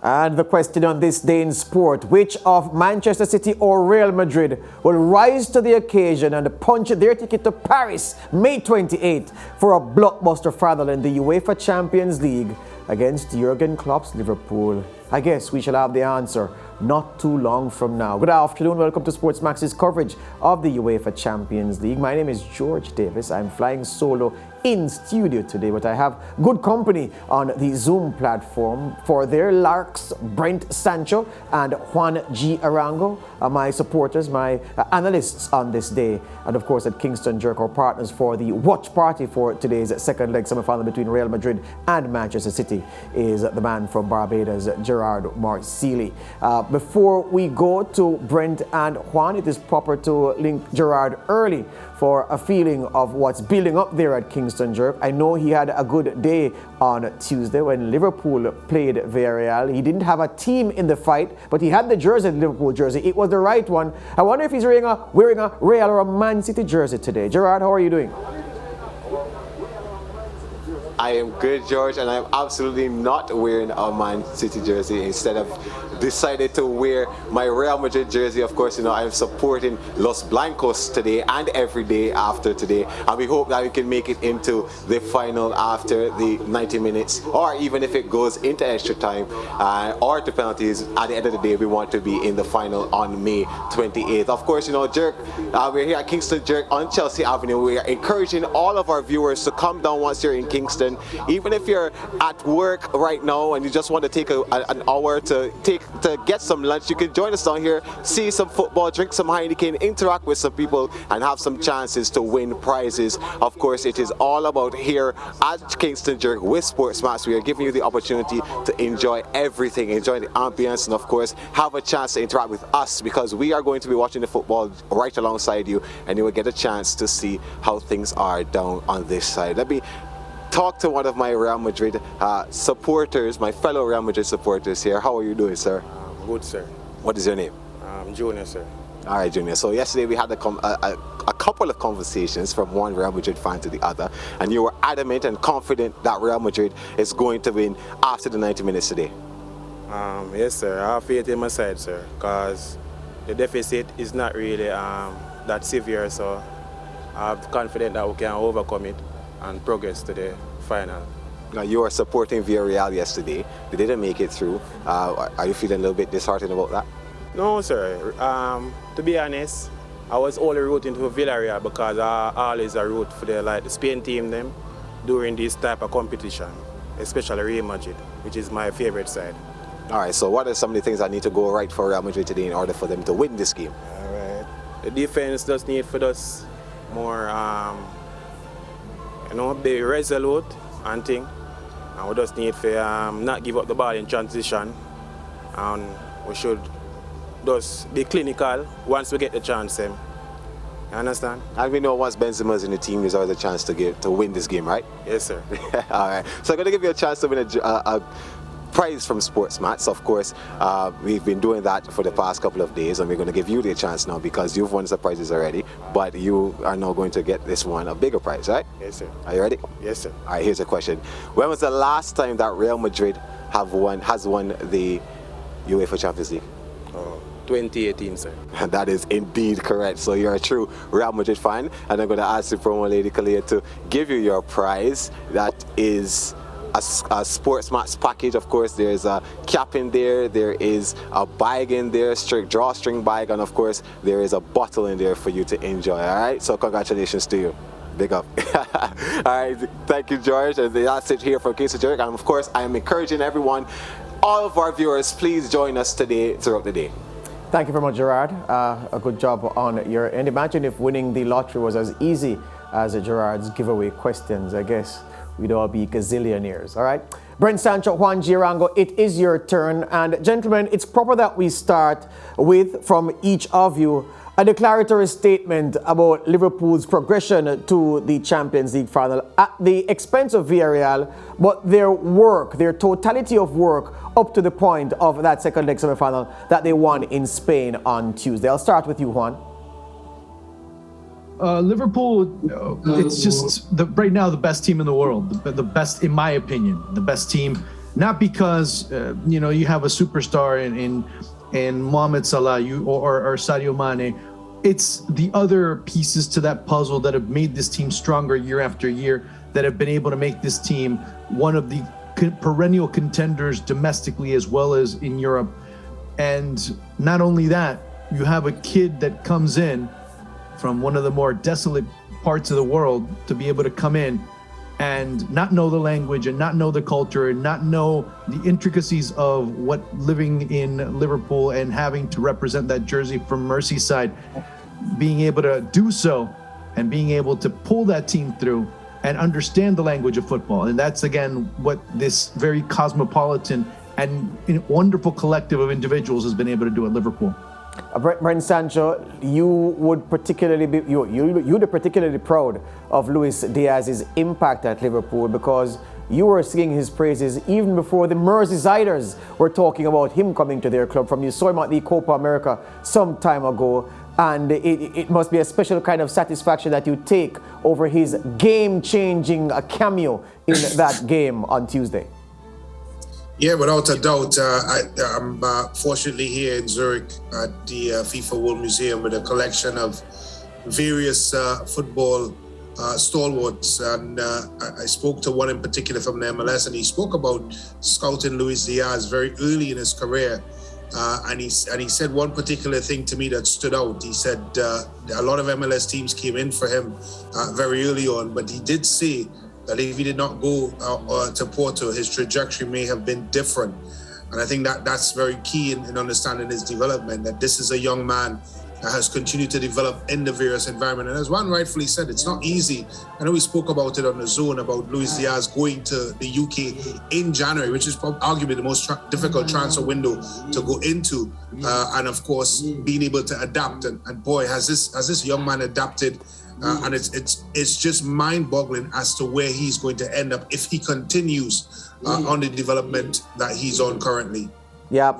And the question on this day in sport, which of Manchester City or Real Madrid will rise to the occasion and punch their ticket to Paris May 28th for a blockbuster final in the UEFA Champions League against Jurgen Klopp's Liverpool? I guess we shall have the answer not too long from now. Good afternoon, welcome to SportsMax's coverage of the UEFA Champions League. My name is George Davis. I'm flying solo in studio today, but I have good company on the Zoom platform. For their larks, Brent Sancho and Juan G. Arango are my supporters, my analysts on this day. And of course at Kingston Jerk, our partners for the watch party for today's second leg semi-final between Real Madrid and Manchester City is the man from Barbados, Gerard Marsili. Before we go to Brent and Juan, it is proper to link Gerard early for a feeling of what's building up there at Kingston Jerk. I know he had a good day on Tuesday when Liverpool played Villarreal. He didn't have a team in the fight, but he had the jersey, the Liverpool jersey. It was the right one. I wonder if he's wearing a Real or a Man City jersey today. Gerard, how are you doing? I am good, George, and I'm absolutely not wearing a Man City jersey. Instead of decided to wear my Real Madrid jersey. Of course, I'm supporting Los Blancos today and every day after today, and we hope that we can make it into the final after the 90 minutes, or even if it goes into extra time or to penalties. At the end of the day, we want to be in the final on May 28th. Of course, Jerk, we're here at Kingston Jerk on Chelsea Avenue. We are encouraging all of our viewers to come down once you're in Kingston. Even if you're at work right now and you just want to take an hour to get some lunch, you can join us down here, see some football, drink some Heineken, interact with some people, and have some chances to win prizes. Of course, it is all about here at Kingston Jerk with SportsMax. We are giving you the opportunity to enjoy everything, enjoy the ambience, and of course, have a chance to interact with us, because we are going to be watching the football right alongside you, and you will get a chance to see how things are down on this side. Let me talk to one of my Real Madrid supporters, my fellow Real Madrid supporters here. How are you doing, sir? Good, sir. What is your name? Junior, sir. All right, Junior. So yesterday we had a couple of conversations from one Real Madrid fan to the other, and you were adamant and confident that Real Madrid is going to win after the 90 minutes today. Yes, sir. I have faith in my side, sir, because the deficit is not really that severe, so I'm confident that we can overcome it and progress to the final. Now, you were supporting Villarreal yesterday. They didn't make it through. Are you feeling a little bit disheartened about that? No, sir. To be honest, I was only rooting for Villarreal because I always root for the Spain team them during this type of competition, especially Real Madrid, which is my favorite side. All right, so what are some of the things that need to go right for Real Madrid today in order for them to win this game? All right. The defense does need for us more be resolute and thing, and we just need to not give up the ball in transition, and we should just be clinical once we get the chance. You understand? And we know once Benzema's in the team, there's always a chance to win this game, right? Yes, sir. All right, so I'm going to give you a chance to win a prize from SportsMax. Of course, we've been doing that for the past couple of days, and we're going to give you the chance now because you've won some prizes already, but you are now going to get this one, a bigger prize, right? Yes, sir. Are you ready? Yes, sir. All right, here's a question. When was the last time that Real Madrid has won the UEFA Champions League? 2018, sir. That is indeed correct. So you're a true Real Madrid fan, and I'm going to ask the promo lady Kalia to give you your prize. That is a SportsMax package. Of course, there's a cap in there, there is a bag in there, drawstring bag, and of course there is a bottle in there for you to enjoy. All right, so congratulations to you. Big up. All right, thank you, George, and that's it here from Kingston Jerk. And of course, I am encouraging everyone, all of our viewers, please join us today throughout the day. Thank you very much, Gerard. A good job on your end. Imagine if winning the lottery was as easy as Gerard's giveaway questions. I guess we'd all be gazillionaires. All right. Brent Sancho, Juan Girango, it is your turn. And gentlemen, it's proper that we start with, from each of you, a declaratory statement about Liverpool's progression to the Champions League final at the expense of Villarreal, but their work, their totality of work up to the point of that second leg semi-final that they won in Spain on Tuesday. I'll start with you, Juan. Liverpool, it's just right now the best team in the world, the best, in my opinion, the best team not because you have a superstar in Mohamed Salah or Sadio Mane. It's the other pieces to that puzzle that have made this team stronger year after year, that have been able to make this team one of the perennial contenders domestically as well as in Europe. And not only that, you have a kid that comes in from one of the more desolate parts of the world to be able to come in and not know the language and not know the culture and not know the intricacies of what living in Liverpool and having to represent that jersey from Merseyside, being able to do so and being able to pull that team through and understand the language of football. And that's, again, what this very cosmopolitan and wonderful collective of individuals has been able to do at Liverpool. Brent Sancho, you would particularly be you'd particularly proud of Luis Diaz's impact at Liverpool, because you were singing his praises even before the Merseysiders were talking about him coming to their club. From you saw him at the Copa America some time ago, and it must be a special kind of satisfaction that you take over his game-changing cameo in that game on Tuesday. Yeah, without a doubt. I'm fortunately here in Zurich at the FIFA World Museum with a collection of various football stalwarts. And I spoke to one in particular from the MLS, and he spoke about scouting Luis Diaz very early in his career. And he said one particular thing to me that stood out. He said a lot of MLS teams came in for him very early on, but he did say that if he did not go to Porto, his trajectory may have been different. And I think that's very key in understanding his development, that this is a young man that has continued to develop in the various environment. And as Juan rightfully said, it's not easy. I know we spoke about it on the zone about Luis Diaz going to the UK in January, which is arguably the most difficult transfer window to go into. And of course, being able to adapt. And boy, has this young man adapted. And it's just mind-boggling as to where he's going to end up if he continues on the development that he's on currently. Yeah.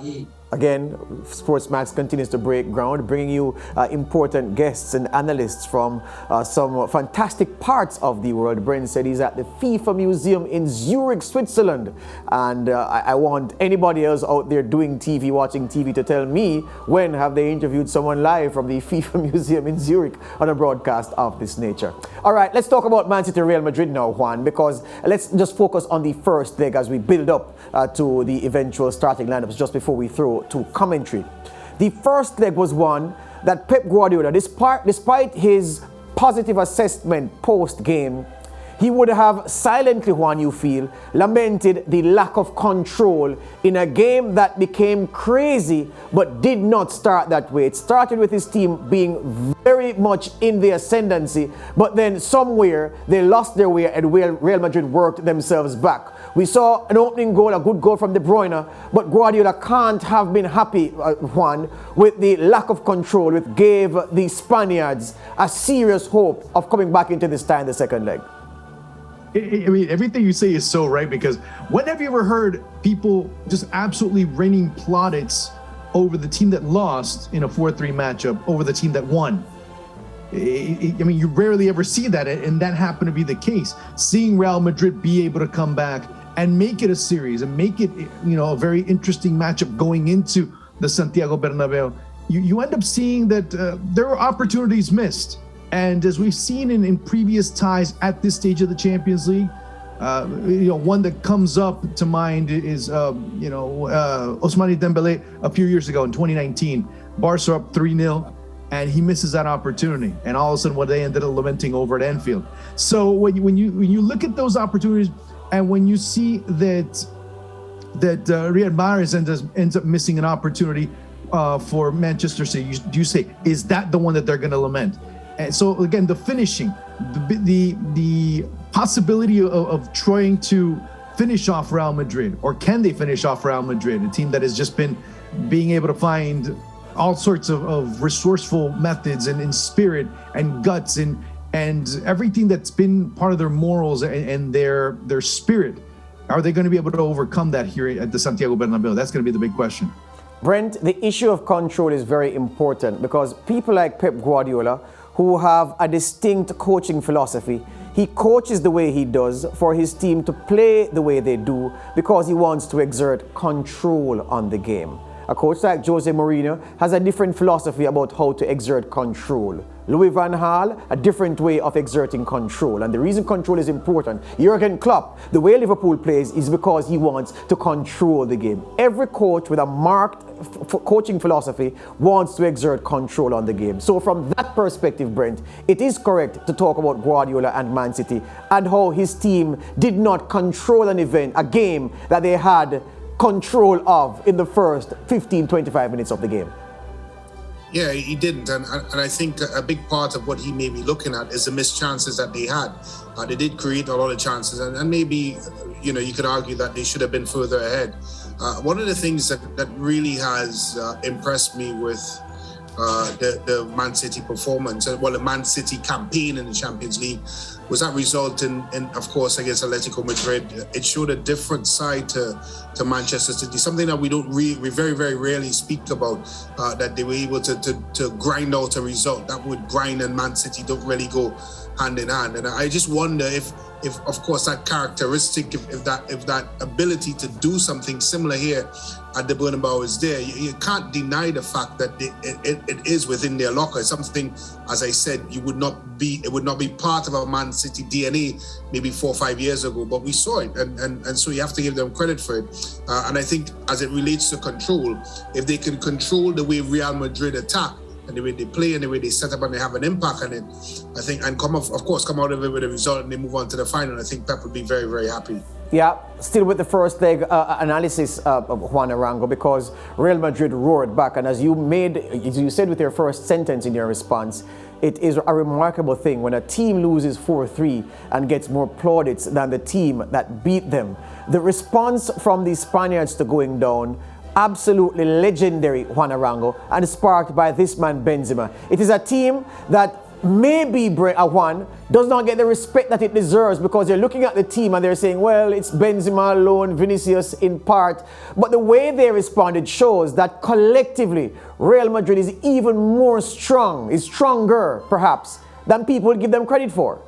Again, SportsMax continues to break ground, bringing you important guests and analysts from some fantastic parts of the world. Brent said he's at the FIFA Museum in Zurich, Switzerland. And I want anybody else out there doing TV, watching TV, to tell me when have they interviewed someone live from the FIFA Museum in Zurich on a broadcast of this nature. All right, let's talk about Man City Real Madrid now, Juan, because let's just focus on the first leg as we build up to the eventual starting lineups just before we throw to commentary. The first leg was one that Pep Guardiola, despite his positive assessment post-game, he would have silently, Juan, you feel, lamented the lack of control in a game that became crazy but did not start that way. It started with his team being very much in the ascendancy, but then somewhere they lost their way and Real Madrid worked themselves back. We saw an opening goal, a good goal from Bruyne, but Guardiola can't have been happy, Juan, with the lack of control, which gave the Spaniards a serious hope of coming back into this tie in the second leg. I mean, everything you say is so right, because when have you ever heard people just absolutely raining plaudits over the team that lost in a 4-3 matchup over the team that won? I mean, you rarely ever see that, and that happened to be the case. Seeing Real Madrid be able to come back and make it a series and make it, a very interesting matchup going into the Santiago Bernabeu, you end up seeing that there were opportunities missed. And as we've seen in previous ties at this stage of the Champions League, one that comes up to mind is, Ousmane Dembele a few years ago in 2019. Barca up 3-0, and he misses that opportunity. And all of a sudden, what they ended up lamenting over at Anfield. So when you look at those opportunities, and when you see that Riyad Mahrez ends up missing an opportunity for Manchester City, you say, is that the one that they're going to lament? And so again, the finishing, the possibility of trying to finish off Real Madrid, or can they finish off Real Madrid, a team that has just been being able to find all sorts of resourceful methods and spirit and guts and everything that's been part of their morals and their spirit. Are they going to be able to overcome that here at the Santiago Bernabeu? That's going to be the big question. Brent, the issue of control is very important, because people like Pep Guardiola, who have a distinct coaching philosophy. He coaches the way he does for his team to play the way they do because he wants to exert control on the game. A coach like Jose Mourinho has a different philosophy about how to exert control. Louis van Gaal, a different way of exerting control. And the reason control is important, Jurgen Klopp, the way Liverpool plays is because he wants to control the game. Every coach with a marked coaching philosophy wants to exert control on the game. So from that perspective, Brent, it is correct to talk about Guardiola and Man City and how his team did not control an event, a game that they had control of in the first 15-25 minutes of the game. Yeah, he didn't, and I think a big part of what he may be looking at is the missed chances that they had. They did create a lot of chances, and maybe, you know, you could argue that they should have been further ahead. One of the things that really has impressed me with the Man City performance, well, the Man City campaign in the Champions League, was that result in of course, against Atletico Madrid. It showed a different side to Manchester City, something that we very, very rarely speak about, that they were able to grind out a result. That would grind and Man City don't really go hand in hand. And I just wonder if of course that characteristic, if that ability to do something similar here at the Bernabeu is there. You can't deny the fact that it is within their locker. It's something, as I said, it would not be part of our Man City DNA maybe 4 or 5 years ago, but we saw it, and so you have to give them credit for it. And I think as it relates to control, if they can control the way Real Madrid attack, and the way they play and the way they set up and they have an impact on it, I think, and come out of it with a result and they move on to the final, I think Pep would be very, very happy. Yeah, still with the first leg analysis of Juan Arango, because Real Madrid roared back, and as you said with your first sentence in your response, it is a remarkable thing when a team loses 4-3 and gets more plaudits than the team that beat them. The response from the Spaniards to going down, absolutely legendary, Juan Arango, and sparked by this man Benzema. It is a team that maybe Juan does not get the respect that it deserves, because they're looking at the team and they're saying, well, it's Benzema alone, Vinicius in part. But the way they responded shows that collectively Real Madrid is even more strong, is stronger perhaps than people would give them credit for.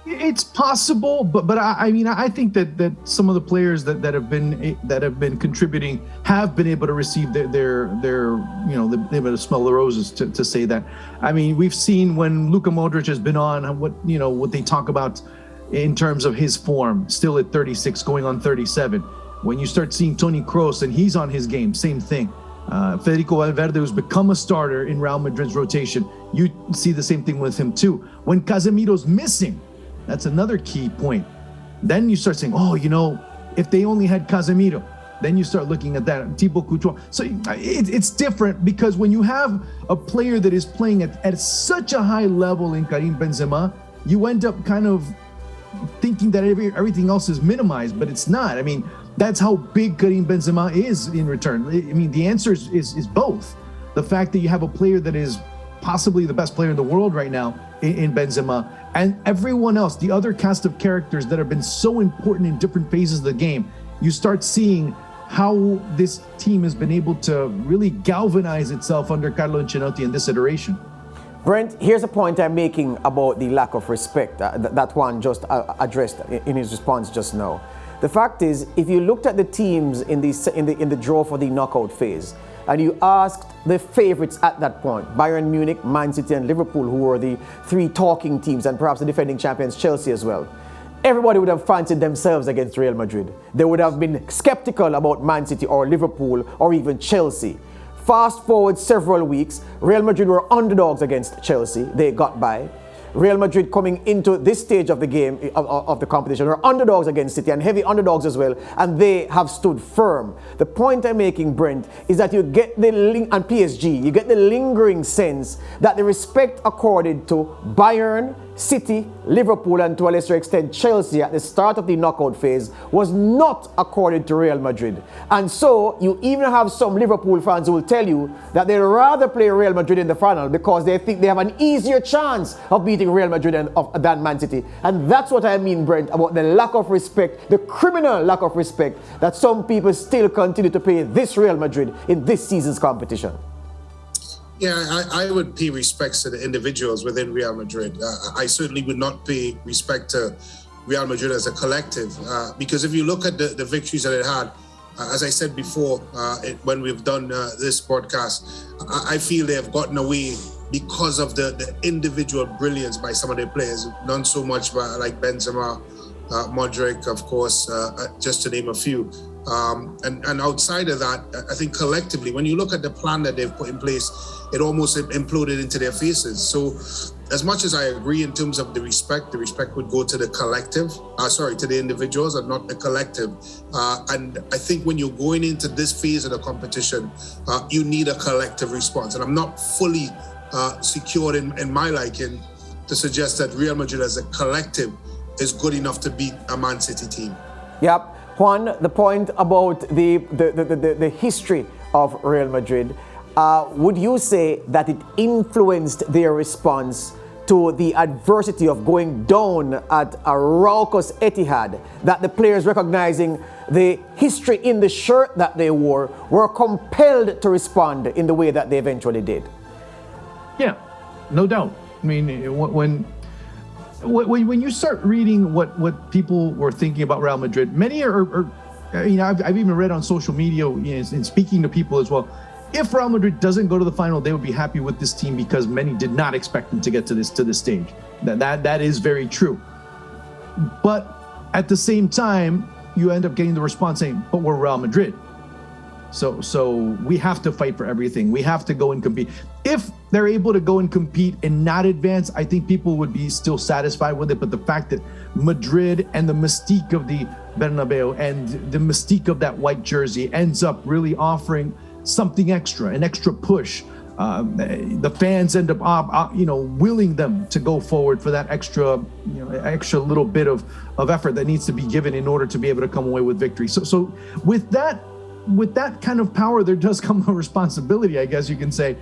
It's possible, but I mean, I think that some of the players that have been contributing have been able to receive their you know, they've been able to smell the roses to say that. I mean, we've seen when Luka Modric has been on, what they talk about in terms of his form, still at 36, going on 37. When you start seeing Toni Kroos and he's on his game, same thing. Federico Valverde, who's become a starter in Real Madrid's rotation, you see the same thing with him too. When Casemiro's missing, that's another key point. Then you start saying, oh, you know, if they only had Casemiro, then you start looking at that, Thibaut Courtois. So it's different, because when you have a player that is playing at such a high level in Karim Benzema, you end up kind of thinking that everything else is minimized, but it's not. I mean, that's how big Karim Benzema is in return. I mean, the answer is both. The fact that you have a player that is possibly the best player in the world right now in Benzema, and everyone else, the other cast of characters that have been so important in different phases of the game, you start seeing how this team has been able to really galvanize itself under Carlo Ancelotti in this iteration. Brent, here's a point I'm making about the lack of respect that Juan just addressed in his response just now. The fact is, if you looked at the teams in the draw for the knockout phase, and you asked the favorites at that point, Bayern Munich, Man City, and Liverpool, who were the three talking teams, and perhaps the defending champions Chelsea as well, everybody would have fancied themselves against Real Madrid. They would have been skeptical about Man City or Liverpool or even Chelsea. Fast forward several weeks, Real Madrid were underdogs against Chelsea. They got by. Real Madrid coming into this stage of the game, of the competition, are underdogs against City, and heavy underdogs as well, and they have stood firm. The point I'm making, Brent, is that you get and PSG, you get the lingering sense that the respect accorded to Bayern, City, Liverpool, and to a lesser extent Chelsea at the start of the knockout phase was not accorded to Real Madrid. And so you even have some Liverpool fans who will tell you that they'd rather play Real Madrid in the final because they think they have an easier chance of beating Real Madrid than Man City. And that's what I mean, Brent, about the lack of respect, the criminal lack of respect that some people still continue to pay this Real Madrid in this season's competition. Yeah, I would pay respects to the individuals within Real Madrid. I certainly would not pay respect to Real Madrid as a collective, because if you look at the victories that it had, as I said before, when we've done this podcast, I feel they have gotten away because of the individual brilliance by some of their players, not so much by, like Benzema, Modric, of course, just to name a few. And outside of that, I think collectively, when you look at the plan that they've put in place, it almost imploded into their faces. So as much as I agree in terms of the respect would go to the collective, to the individuals and not the collective. And I think when you're going into this phase of the competition, you need a collective response. And I'm not fully secured in my liking to suggest that Real Madrid as a collective is good enough to beat a Man City team. Yep. Juan, the point about the history of Real Madrid, would you say that it influenced their response to the adversity of going down at a raucous Etihad, that the players, recognizing the history in the shirt that they wore, were compelled to respond in the way that they eventually did? Yeah, no doubt. I mean, when you start reading what people were thinking about Real Madrid, many are I've even read on social media, and speaking to people as well, if Real Madrid doesn't go to the final, they would be happy with this team because many did not expect them to get to this stage. That is very true. But at the same time, you end up getting the response saying, but we're Real Madrid. So we have to fight for everything. We have to go and compete. If they're able to go and compete and not advance, I think people would be still satisfied with it. But the fact that Madrid and the mystique of the Bernabeu and the mystique of that white jersey ends up really offering something extra, an extra push. The fans end up, willing them to go forward for that extra little bit of effort that needs to be given in order to be able to come away with victory. So with that kind of power, there does come a responsibility, I guess you can say,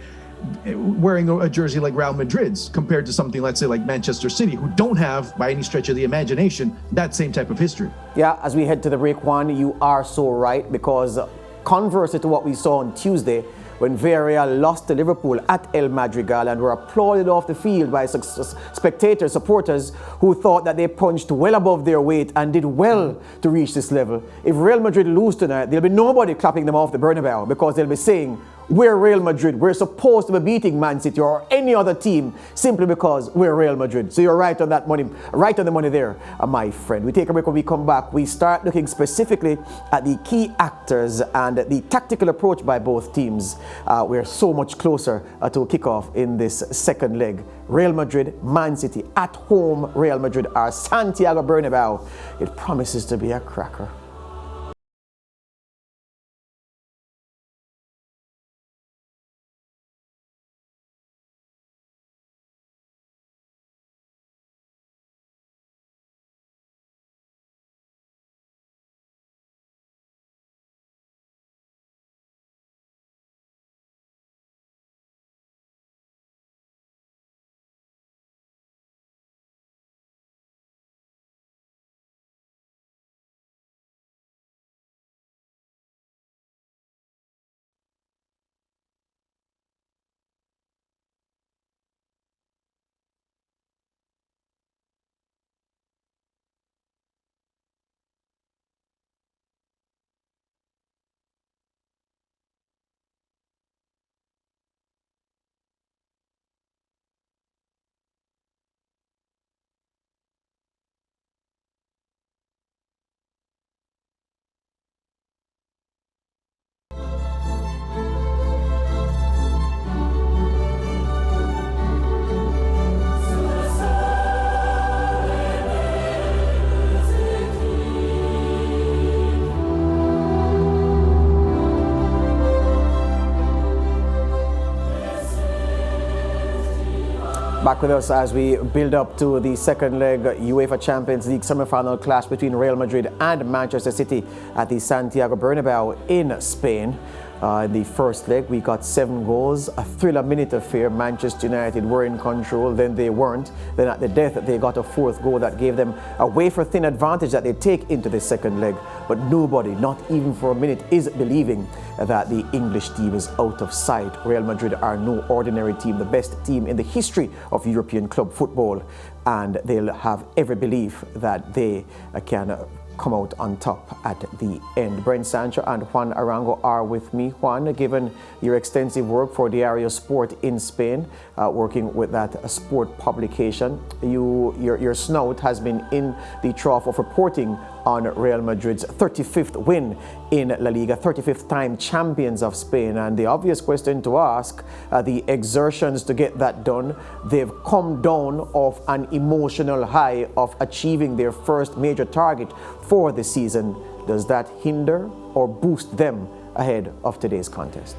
wearing a jersey like Real Madrid's compared to something, let's say, like Manchester City, who don't have, by any stretch of the imagination, that same type of history. Yeah, as we head to the break, Juan, you are so right, because conversely to what we saw on Tuesday, when Villarreal lost to Liverpool at El Madrigal and were applauded off the field by spectators, supporters who thought that they punched well above their weight and did well to reach this level. If Real Madrid lose tonight, there'll be nobody clapping them off the Bernabeu, because they'll be saying, we're Real Madrid. We're supposed to be beating Man City or any other team simply because we're Real Madrid. So you're right on that money, right on the money there, my friend. We take a break. When we come back, we start looking specifically at the key actors and the tactical approach by both teams. We're so much closer to kickoff in this second leg. Real Madrid, Man City at home. Real Madrid are Santiago Bernabeu. It promises to be a cracker. Back with us as we build up to the second leg UEFA Champions League Semi-Final clash between Real Madrid and Manchester City at the Santiago Bernabeu in Spain. In the first leg, we got 7 goals, a thriller minute affair. Manchester United were in control, then they weren't. Then at the death, they got a 4th goal that gave them a wafer-thin advantage that they take into the second leg. But nobody, not even for a minute, is believing that the English team is out of sight. Real Madrid are no ordinary team, the best team in the history of European club football, and they'll have every belief that they can come out on top at the end. Brent Sancho and Juan Arango are with me. Juan, given your extensive work for Diario Sport in Spain, working with that sport publication, your snout has been in the trough of reporting on Real Madrid's 35th win in La Liga, 35th time champions of Spain. And the obvious question to ask, the exertions to get that done, they've come down off an emotional high of achieving their first major target for the season. Does that hinder or boost them ahead of today's contest?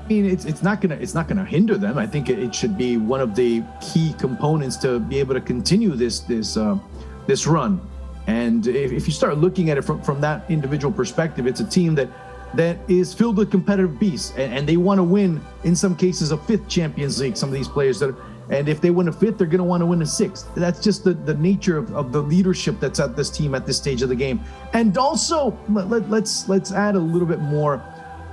I mean, it's not gonna hinder them. I think it should be one of the key components to be able to continue this run. And if you start looking at it from that individual perspective, it's a team that is filled with competitive beasts, and they want to win, in some cases, a 5th Champions League. Some of these players and if they win a 5th, they're going to want to win a 6th. That's just the nature of the leadership that's at this team at this stage of the game. And also, let's add a little bit more,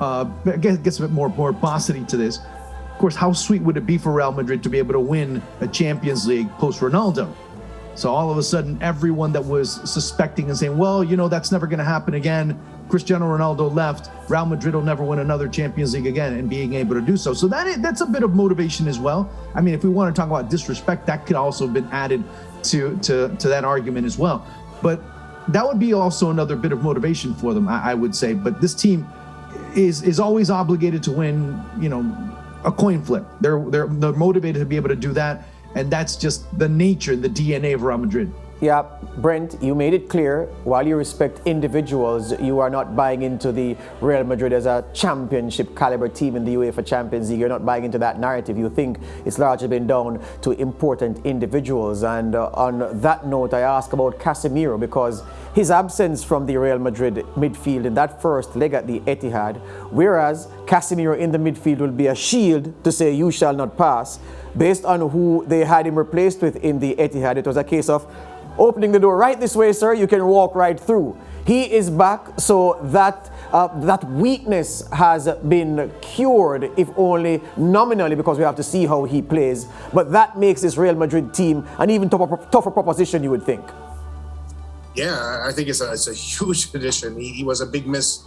I guess a bit more paucity to this. Of course, how sweet would it be for Real Madrid to be able to win a Champions League post Ronaldo? So all of a sudden, everyone that was suspecting and saying, well, that's never going to happen again. Cristiano Ronaldo left. Real Madrid will never win another Champions League again, and being able to do so. So that's a bit of motivation as well. I mean, if we want to talk about disrespect, that could also have been added to that argument as well. But that would be also another bit of motivation for them, I would say. But this team is always obligated to win, a coin flip. They're motivated to be able to do that. And that's just the nature, the DNA of Real Madrid. Yeah, Brent, you made it clear, while you respect individuals, you are not buying into the Real Madrid as a championship caliber team in the UEFA Champions League. You're not buying into that narrative. You think it's largely been down to important individuals. And on that note, I ask about Casemiro, because his absence from the Real Madrid midfield in that first leg at the Etihad, whereas Casemiro in the midfield will be a shield to say you shall not pass, based on who they had him replaced with in the Etihad, it was a case of opening the door right this way, sir, you can walk right through. He is back, so that weakness has been cured, if only nominally, because we have to see how he plays. But that makes this Real Madrid team an even tougher proposition, you would think. Yeah, I think it's a huge addition. He was a big miss,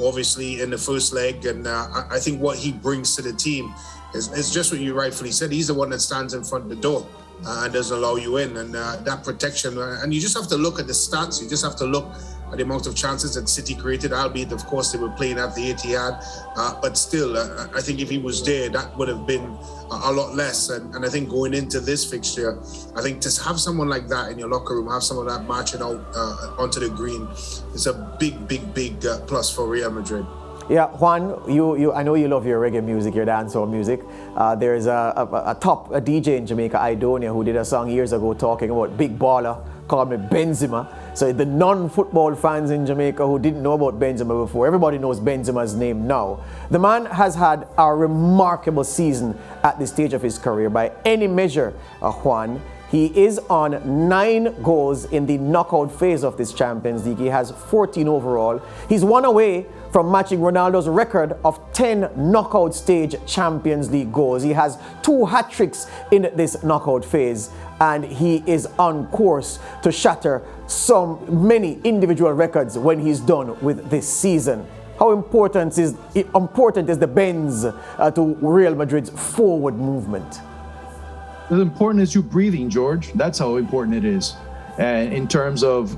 obviously, in the first leg, and I think what he brings to the team is just what you rightfully said. He's the one that stands in front of the door and doesn't allow you in, and that protection. And you just have to look at the stats. You just have to look at the amount of chances that City created, albeit, of course, they were playing at the Etihad. But still, I think if he was there, that would have been a lot less. And I think going into this fixture, I think to have someone like that in your locker room, have someone that marching out onto the green, is a big plus for Real Madrid. Yeah, Juan, I know you love your reggae music, your dancehall music. There's a top DJ in Jamaica, Idonia, who did a song years ago talking about big baller, called me Benzema. So the non-football fans in Jamaica who didn't know about Benzema before, everybody knows Benzema's name now. The man has had a remarkable season at this stage of his career by any measure, Juan. He is on 9 goals in the knockout phase of this Champions League. He has 14 overall. He's one away from matching Ronaldo's record of 10 knockout stage Champions League goals. He has 2 hat-tricks in this knockout phase, and he is on course to shatter many individual records when he's done with this season. How important is the Benz to Real Madrid's forward movement? As important as you breathing, George. That's how important it is. In terms of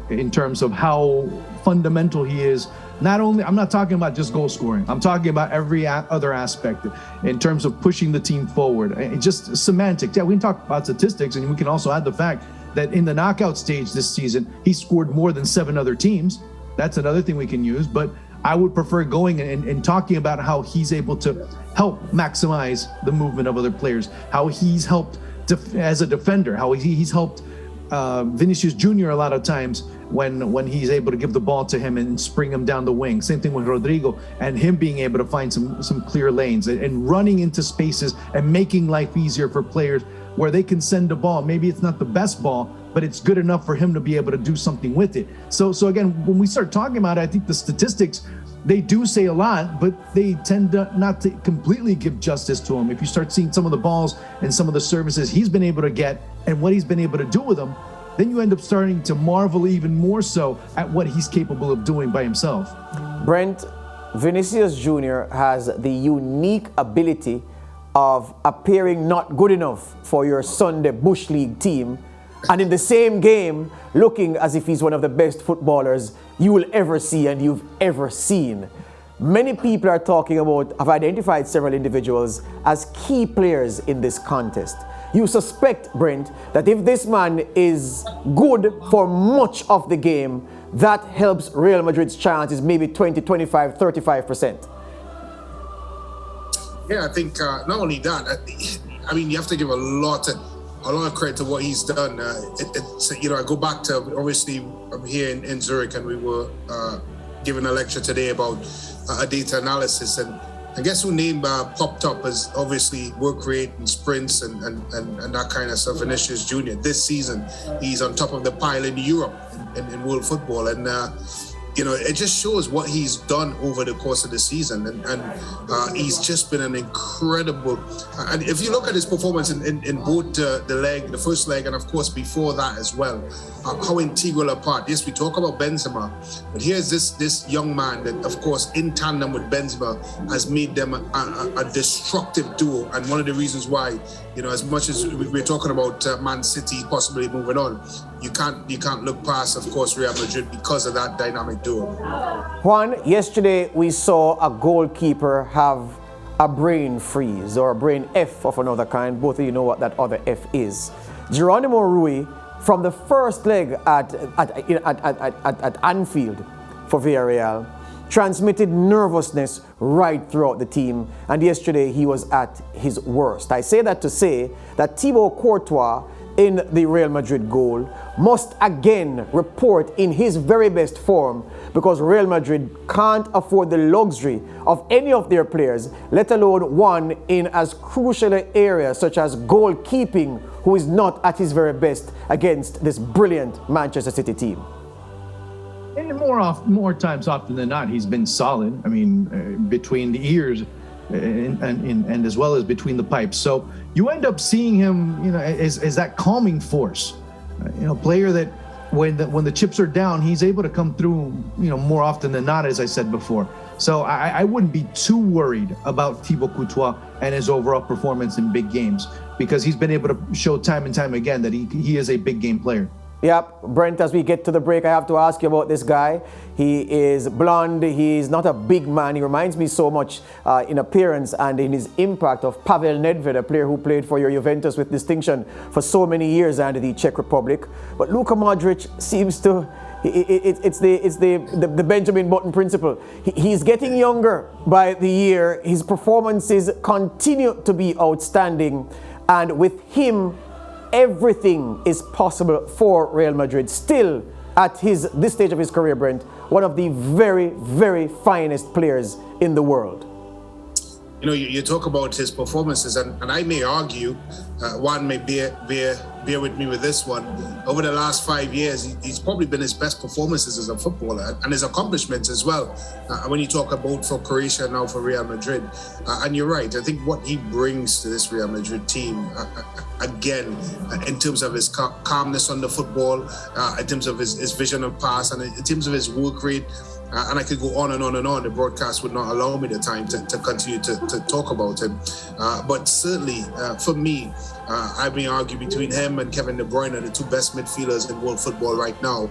how fundamental he is. Not only, I'm not talking about just goal scoring. I'm talking about every other aspect in terms of pushing the team forward. It's just semantics. Yeah, we can talk about statistics, and we can also add the fact that in the knockout stage this season, he scored more than 7 other teams. That's another thing we can use. But I would prefer going and talking about how he's able to help maximize the movement of other players, how he's helped as a defender, how he's helped Vinicius Jr. a lot of times when he's able to give the ball to him and spring him down the wing. Same thing with Rodrigo and him being able to find some clear lanes and running into spaces and making life easier for players where they can send the ball. Maybe it's not the best ball, but it's good enough for him to be able to do something with it. So again, when we start talking about it, I think the statistics, they do say a lot, but they tend not to completely give justice to him. If you start seeing some of the balls and some of the services he's been able to get and what he's been able to do with them, then you end up starting to marvel even more so at what he's capable of doing by himself. Brent, Vinicius Jr. has the unique ability of appearing not good enough for your Sunday Bush League team, and in the same game looking as if he's one of the best footballers you will ever see and you've ever seen. Many people are talking about, have identified several individuals as key players in this contest. You suspect, Brent, that if this man is good for much of the game, that helps Real Madrid's chances maybe 20, 25, 35%. Yeah, I think not only that, I mean, you have to give a lot of credit to what he's done. It's, you know, I go back to, obviously, I'm here in Zurich, and we were giving a lecture today about data analysis, and I guess who name popped up as obviously work rate and sprints and that kind of stuff. Vinicius Jr. This season, he's on top of the pile in Europe in world football, and you know, it just shows what he's done over the course of the season, and he's just been an incredible. And if you look at his performance in both the first leg, and of course before that as well, how integral a part. Yes, we talk about Benzema, but here's this young man that, of course, in tandem with Benzema, has made them a destructive duo. And one of the reasons why, you know, as much as we're talking about Man City possibly moving on, you can't look past, of course, Real Madrid because of that dynamic duo. Juan, yesterday we saw a goalkeeper have a brain freeze or a brain F of another kind. Both of you know what that other F is. Geronimo Rui, from the first leg at Anfield for Villarreal, transmitted nervousness right throughout the team, and yesterday he was at his worst. I say that to say that Thibaut Courtois in the Real Madrid goal must again report in his very best form, because Real Madrid can't afford the luxury of any of their players, let alone one in as crucial an area such as goalkeeping, who is not at his very best against this brilliant Manchester City team. And more times often than not, he's been solid. I mean, between the ears and as well as between the pipes. So you end up seeing him, you know, as that calming force. You know, player that when the chips are down, he's able to come through, you know, more often than not, as I said before. So I wouldn't be too worried about Thibaut Courtois and his overall performance in big games, because he's been able to show time and time again that he is a big game player. Yep, Brent, as we get to the break, I have to ask you about this guy. He is blonde, he's not a big man. He reminds me so much in appearance and in his impact of Pavel Nedved, a player who played for your Juventus with distinction for so many years under the Czech Republic. But Luka Modric seems to, it's the Benjamin Button principle. He's getting younger by the year. His performances continue to be outstanding. And with him, everything is possible for Real Madrid. Still, at this stage of his career, Brent, one of the very, very finest players in the world. You know, you talk about his performances, and I may argue, Juan may bear with me with this one. Over the last 5 years, he's probably been his best performances as a footballer, and his accomplishments as well. When you talk about for Croatia, now for Real Madrid. And you're right, I think what he brings to this Real Madrid team, again, in terms of his calmness on the football, in terms of his vision of pass, and in terms of his work rate, and I could go on and on and on. The broadcast would not allow me the time to continue to talk about him. But certainly, for me, I may argue between him and Kevin De Bruyne are the two best midfielders in world football right now,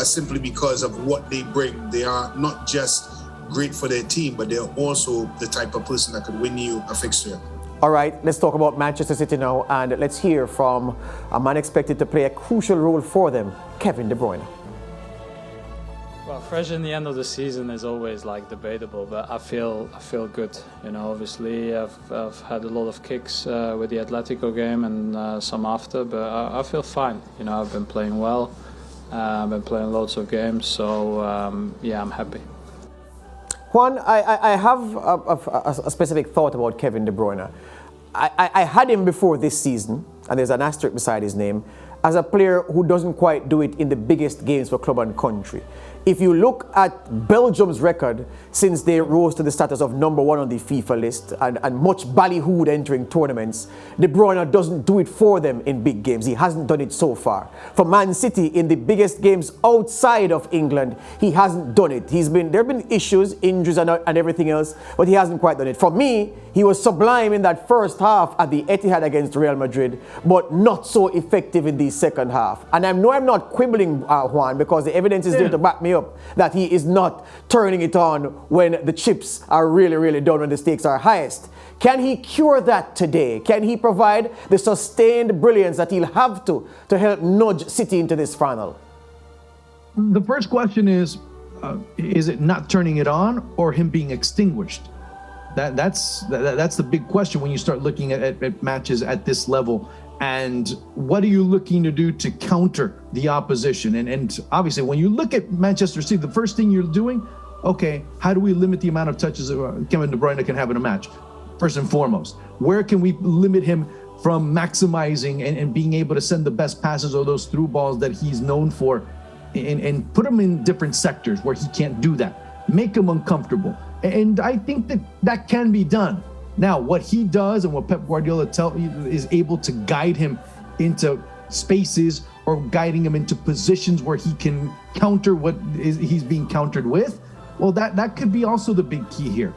simply because of what they bring. They are not just great for their team, but they're also the type of person that could win you a fixture. All right, let's talk about Manchester City now, and let's hear from a man expected to play a crucial role for them, Kevin De Bruyne. Well, fresh in the end of the season is always like debatable, but I feel good. You know, obviously I've had a lot of kicks with the Atletico game and some after, but I feel fine. You know, I've been playing well. I've been playing loads of games, so yeah, I'm happy. Juan, I have a specific thought about Kevin De Bruyne. I had him before this season, and there's an asterisk beside his name, as a player who doesn't quite do it in the biggest games for club and country. If you look at Belgium's record since they rose to the status of #1 on the FIFA list and much ballyhooed entering tournaments, De Bruyne doesn't do it for them in big games. He hasn't done it so far. For Man City, in the biggest games outside of England, he hasn't done it. There have been issues, injuries and everything else, but he hasn't quite done it. For me, he was sublime in that first half at the Etihad against Real Madrid, but not so effective in the second half. And I know I'm not quibbling, Juan, because the evidence is there to back me up that he is not turning it on when the chips are really, really down, when the stakes are highest. Can he cure that today? Can he provide the sustained brilliance that he'll have to help nudge City into this final? The first question is it not turning it on or him being extinguished? That's the big question when you start looking at matches at this level. And what are you looking to do to counter the opposition? And obviously, when you look at Manchester City, the first thing you're doing, okay, how do we limit the amount of touches Kevin De Bruyne can have in a match? First and foremost, where can we limit him from maximizing and being able to send the best passes or those through balls that he's known for, and put him in different sectors where he can't do that, make him uncomfortable. And I think that can be done. Now, what he does and what Pep Guardiola is able to guide him into spaces or guiding him into positions where he can counter what he's being countered with, well, that could be also the big key here.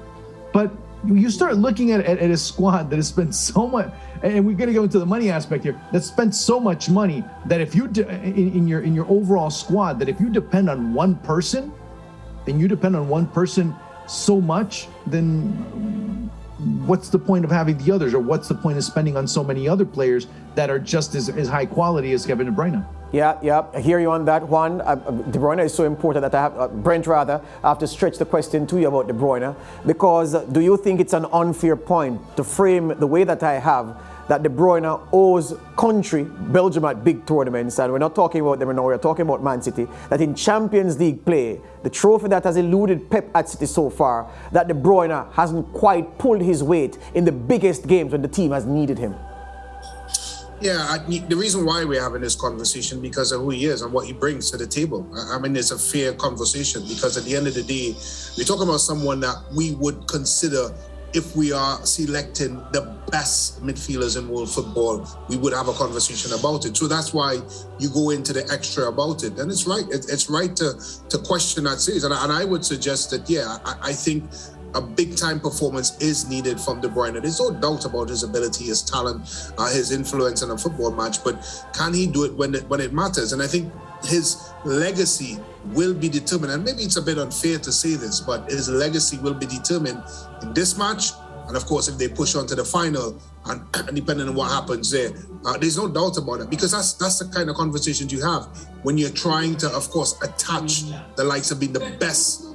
But you start looking at a squad that has spent so much, and we're going to go into the money aspect here, that spent so much money that if you in your overall squad, that if you depend on one person, and you depend on one person so much, then what's the point of having the others, or what's the point of spending on so many other players that are just as high quality as Kevin De Bruyne? Yeah, I hear you on that, Juan. De Bruyne is so important that I have, Brent rather, I have to stretch the question to you about De Bruyne, because do you think it's an unfair point to frame the way that I have, that De Bruyne owes country, Belgium at big tournaments, and we're not talking about them now, we're talking about Man City, that in Champions League play, the trophy that has eluded Pep at City so far, that De Bruyne hasn't quite pulled his weight in the biggest games when the team has needed him? Yeah, the reason why we're having this conversation because of who he is and what he brings to the table. I mean, it's a fair conversation because at the end of the day, we're talking about someone that we would consider, if we are selecting the best midfielders in world football, we would have a conversation about it. So that's why you go into the extra about it. And it's right. It's right to question that series. And I would suggest that, yeah, I think a big-time performance is needed from De Bruyne. There's no doubt about his ability, his talent, his influence in a football match, but can he do it when it matters? And I think his legacy will be determined, and maybe it's a bit unfair to say this, but his legacy will be determined in this match, and of course, if they push on to the final, and depending on what happens there, there's no doubt about it, because that's the kind of conversations you have when you're trying to, of course, attach the likes of being the best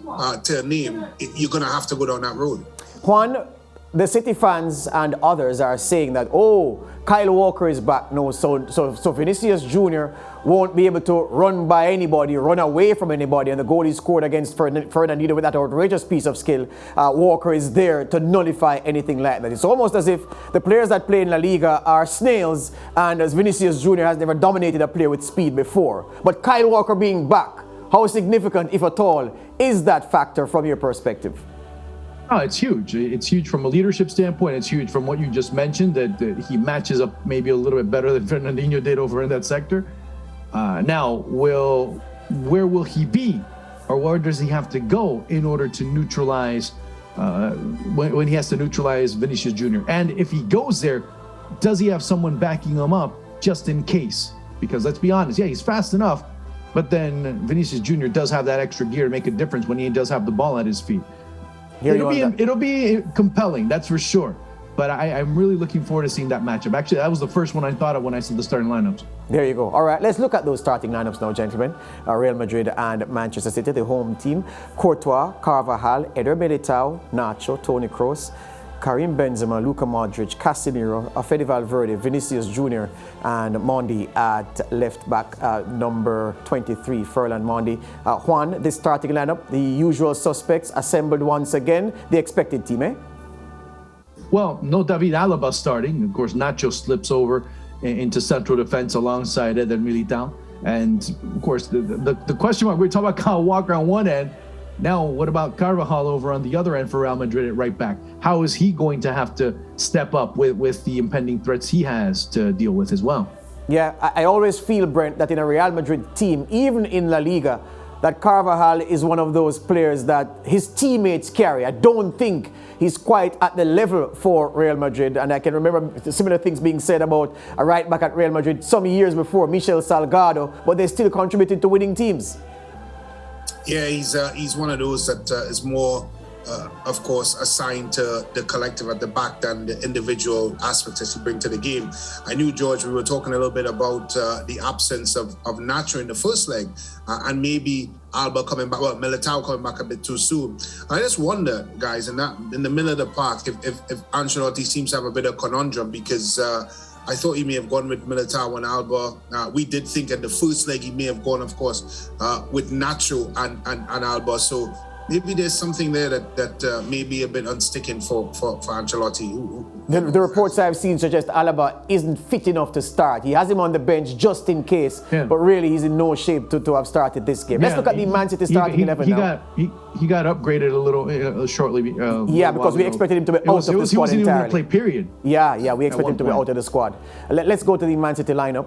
to a name. You're going to have to go down that road. Juan, the City fans and others are saying that, oh, Kyle Walker is back now, so Vinicius Jr. won't be able to run by anybody, run away from anybody, and the goal he scored against Fernandinho with that outrageous piece of skill, Walker is there to nullify anything like that. It's almost as if the players that play in La Liga are snails, and as Vinicius Jr. has never dominated a player with speed before. But Kyle Walker being back, how significant, if at all, is that factor from your perspective? Oh, it's huge. It's huge from a leadership standpoint. It's huge from what you just mentioned, that he matches up maybe a little bit better than Fernandinho did over in that sector. Now, where will he be, or where does he have to go in order to neutralize, when he has to neutralize Vinicius Jr.? And if he goes there, does he have someone backing him up just in case? Because let's be honest, yeah, he's fast enough, but then Vinicius Jr. does have that extra gear to make a difference when he does have the ball at his feet. It'll be compelling, that's for sure. But I'm really looking forward to seeing that matchup. Actually, that was the first one I thought of when I saw the starting lineups. There you go. All right, let's look at those starting lineups now, gentlemen. Real Madrid and Manchester City, the home team. Courtois, Carvajal, Eder Militao, Nacho, Toni Kroos, Karim Benzema, Luka Modric, Casemiro, Fede Valverde, Vinicius Jr. and Mondi at left back, number 23, Ferland Mondi. Juan, this starting lineup, the usual suspects assembled once again. The expected team, eh? Well, no David Alaba starting. Of course, Nacho slips over into central defense alongside Eder Militao. And of course, the question mark, we're talking about Kyle Walker on one end. Now, what about Carvajal over on the other end for Real Madrid at right back? How is he going to have to step up with the impending threats he has to deal with as well? Yeah, I always feel, Brent, that in a Real Madrid team, even in La Liga, that Carvajal is one of those players that his teammates carry. I don't think he's quite at the level for Real Madrid. And I can remember similar things being said about a right back at Real Madrid some years before, Michel Salgado, but they still contributed to winning teams. Yeah, he's one of those that is more, of course, assigned to the collective at the back than the individual aspects that you bring to the game. I knew, George, we were talking a little bit about the absence of Nacho in the first leg and maybe Alba coming back, well, Militao coming back a bit too soon. I just wonder, guys, in the middle of the park, if Ancelotti seems to have a bit of conundrum because I thought he may have gone with Militao and Alba. We did think in the first leg he may have gone, of course, with Nacho and Alba. So maybe there's something there that may be a bit unsticking for Ancelotti. The reports I've seen suggest Alaba isn't fit enough to start. He has him on the bench just in case, but really he's in no shape to have started this game. Let's look at the Man City starting 11 now. He got upgraded a little shortly. Because we expected him to be out of the squad He wasn't even entirely. going to play, period. Yeah, we expect him to be out of the squad. Let's go to the Man City lineup.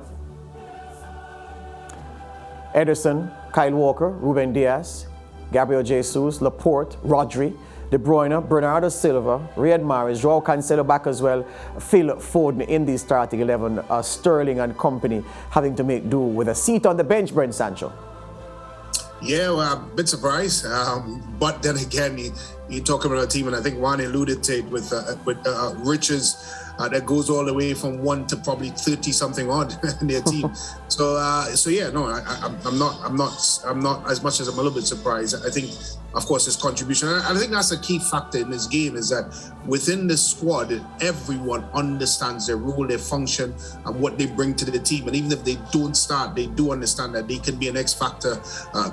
Ederson, Kyle Walker, Ruben Diaz, Gabriel Jesus, Laporte, Rodri, De Bruyne, Bernardo Silva, Riyad Mahrez, Joao Cancelo back as well, Phil Foden in the starting 11, Sterling and company having to make do with a seat on the bench, Brent Sancho. Yeah, well, I'm a bit surprised. But then again, you talk about a team, and I think Juan alluded to it with riches that goes all the way from 1 to probably 30 something odd in their team. So yeah, no, I'm not as much as I'm a little bit surprised. I think, of course, his contribution, and I think that's a key factor in this game, is that within the squad, everyone understands their role, their function, and what they bring to the team. And even if they don't start, they do understand that they can be an X factor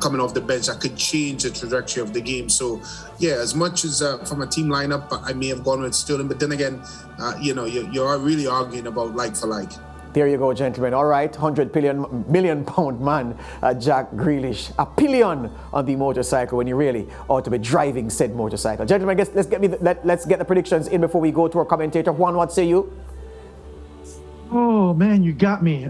coming off the bench that could change the trajectory of the game. So yeah, as much as from a team lineup, I may have gone with Sterling, but then again, you're really arguing about like for like. There you go, gentlemen. All right, 100 million pound man, Jack Grealish, a pillion on the motorcycle when you really ought to be driving said motorcycle. Gentlemen, let's get the predictions in before we go to our commentator. Juan, what say you? Oh man, you got me.